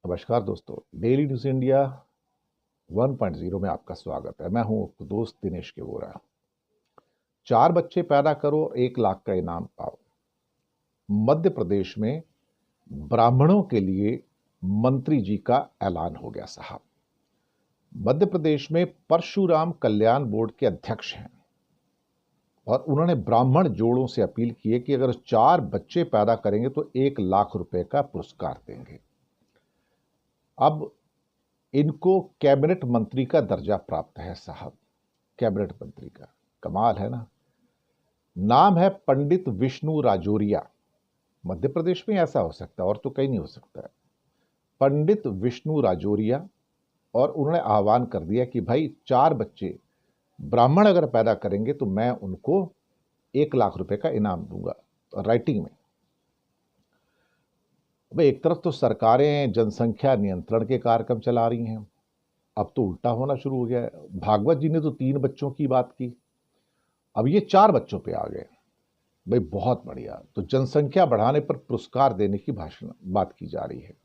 नमस्कार दोस्तों, daily news India 1.0 में आपका स्वागत है। मैं हूं आपका दोस्त दिनेश के वोरा। 4 बच्चे पैदा करो, 1 लाख का इनाम पाओ। मध्य प्रदेश में ब्राह्मणों के लिए मंत्री जी का ऐलान हो गया साहब। मध्य प्रदेश में परशुराम कल्याण बोर्ड के अध्यक्ष हैं और उन्होंने ब्राह्मण जोड़ों से अपील की है कि अगर 4 बच्चे पैदा करेंगे तो 1 लाख रुपए का पुरस्कार देंगे। अब इनको कैबिनेट मंत्री का दर्जा प्राप्त है साहब। कैबिनेट मंत्री का कमाल है ना। नाम है पंडित विष्णु राजौरिया। मध्य प्रदेश में ऐसा हो सकता है और तो कहीं नहीं हो सकता है। पंडित विष्णु राजौरिया, और उन्होंने आह्वान कर दिया कि भाई 4 बच्चे ब्राह्मण अगर पैदा करेंगे तो मैं उनको 1 लाख रुपए का इनाम दूंगा। राइटिंग में भाई एक तरफ तो सरकारें जनसंख्या नियंत्रण के कार्यक्रम चला रही हैं, अब तो उल्टा होना शुरू हो गया है। भागवत जी ने तो 3 बच्चों की बात की, अब ये 4 बच्चों पे आ गए। भाई बहुत बढ़िया। तो जनसंख्या बढ़ाने पर पुरस्कार देने की बात की जा रही है।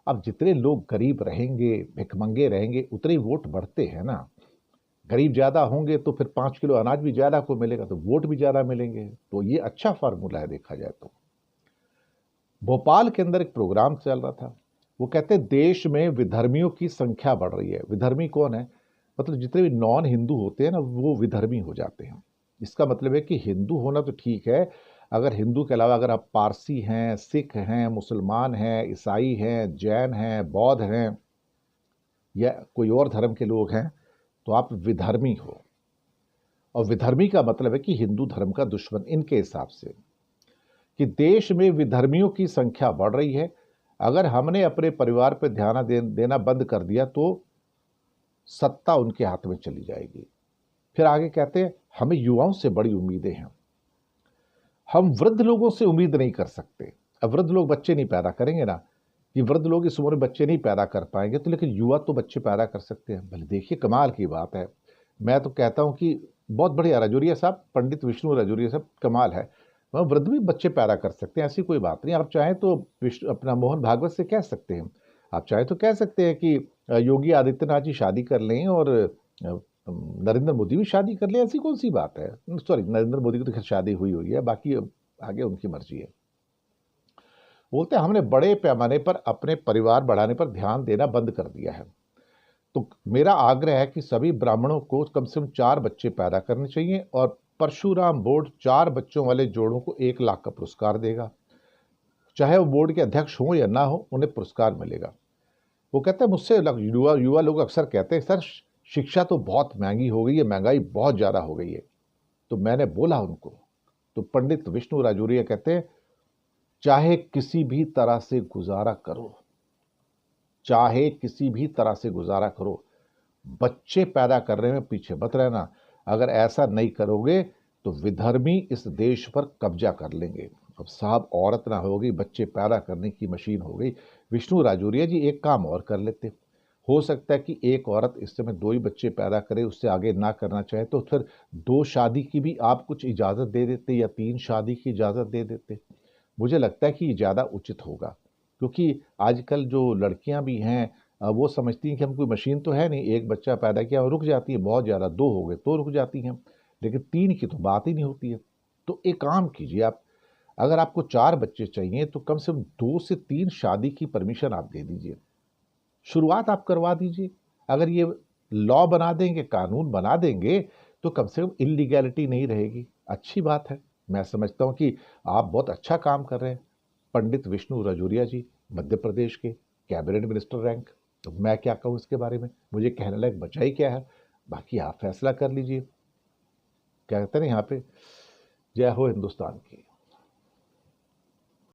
अब जितने लोग गरीब रहेंगे, भिखमंगे रहेंगे, उतने ही वोट बढ़ते हैं ना। गरीब ज्यादा होंगे तो फिर 5 किलो अनाज भी ज्यादा को मिलेगा, तो वोट भी ज्यादा मिलेंगे। तो ये अच्छा फार्मूला है देखा जाए तो। भोपाल के अंदर एक प्रोग्राम चल रहा था, वो कहते हैं देश में विधर्मियों की संख्या बढ़ रही है। विधर्मी कौन है? मतलब जितने भी नॉन हिंदू होते हैं ना, वो विधर्मी हो जाते हैं। इसका मतलब है कि हिंदू होना तो ठीक है, अगर हिंदू के अलावा अगर आप पारसी हैं, सिख हैं, मुसलमान हैं, ईसाई हैं, जैन हैं, बौद्ध हैं या कोई और धर्म के लोग हैं तो आप विधर्मी हो। और विधर्मी का मतलब है कि हिंदू धर्म का दुश्मन, इनके हिसाब से। कि देश में विधर्मियों की संख्या बढ़ रही है, अगर हमने अपने परिवार पर ध्यान देना बंद कर दिया तो सत्ता उनके हाथ में चली जाएगी। फिर आगे कहते हैं हमें युवाओं से बड़ी उम्मीदें हैं, हम वृद्ध लोगों से उम्मीद नहीं कर सकते। अब वृद्ध लोग बच्चे नहीं पैदा करेंगे ना, कि वृद्ध लोग इस उम्र में बच्चे नहीं पैदा कर पाएंगे, तो लेकिन युवा तो बच्चे पैदा कर सकते हैं। भले देखिए कमाल की बात है। मैं तो कहता हूं कि बहुत बढ़िया राजौरिया साहब, पंडित विष्णु राजौरिया साहब, कमाल है। वह वृद्ध भी बच्चे पैदा कर सकते हैं, ऐसी कोई बात नहीं। आप चाहें तो विष्णु अपना मोहन भागवत से कह सकते हैं, आप चाहें तो कह सकते हैं कि योगी आदित्यनाथ जी शादी कर लें और नरेंद्र मोदी भी शादी कर ले, ऐसी कौन सी बात है। सॉरी, नरेंद्र मोदी की तो खैर शादी हुई हुई है, बाकी आगे उनकी मर्जी है। बोलते हैं हमने बड़े पैमाने पर अपने परिवार बढ़ाने पर ध्यान देना बंद कर दिया है। तो मेरा आग्रह है कि सभी ब्राह्मणों को कम से कम 4 बच्चे पैदा करने चाहिए और परशुराम बोर्ड 4 बच्चों वाले जोड़ों को 1 लाख का पुरस्कार देगा। चाहे वो बोर्ड के अध्यक्ष हो या ना हो, उन्हें पुरस्कार मिलेगा। वो कहते हैं मुझसे युवा युवा लोग अक्सर कहते हैं सर शिक्षा तो बहुत महंगी हो गई है, महंगाई बहुत ज़्यादा हो गई है। तो मैंने बोला उनको, तो पंडित विष्णु राजौरिया कहते हैं चाहे किसी भी तरह से गुजारा करो, चाहे किसी भी तरह से गुजारा करो, बच्चे पैदा करने में पीछे मत रहना। अगर ऐसा नहीं करोगे तो विधर्मी इस देश पर कब्जा कर लेंगे। अब साहब औरत ना होगी, बच्चे पैदा करने की मशीन हो गई। विष्णु राजौरिया जी एक काम और कर लेते, हो सकता है कि एक औरत इस समय 2 ही बच्चे पैदा करे, उससे आगे ना करना चाहे तो फिर 2 शादी की भी आप कुछ इजाज़त दे देते या 3 शादी की इजाज़त दे देते। मुझे लगता है कि ये ज़्यादा उचित होगा, क्योंकि आजकल जो लड़कियां भी हैं वो समझती हैं कि हम कोई मशीन तो है नहीं, एक बच्चा पैदा किया और रुक जाती है, बहुत ज़्यादा 2 हो गए तो रुक जाती हैं, लेकिन 3 की तो बात ही नहीं होती है। तो एक काम कीजिए आप, अगर आपको 4 बच्चे चाहिए तो कम से कम 2 से 3 शादी की परमिशन आप दे दीजिए, शुरुआत आप करवा दीजिए। अगर ये लॉ बना देंगे, कानून बना देंगे, तो कम से कम इलीगैलिटी नहीं रहेगी। अच्छी बात है। मैं समझता हूं कि आप बहुत अच्छा काम कर रहे हैं। पंडित विष्णु राजौरिया जी, मध्य प्रदेश के कैबिनेट मिनिस्टर रैंक। तो मैं क्या कहूँ इसके बारे में, मुझे कहने लायक बचा ही क्या है। बाकी आप फैसला कर लीजिए। क्या कहते हैं ना यहाँ पे, जय हो हिंदुस्तान की।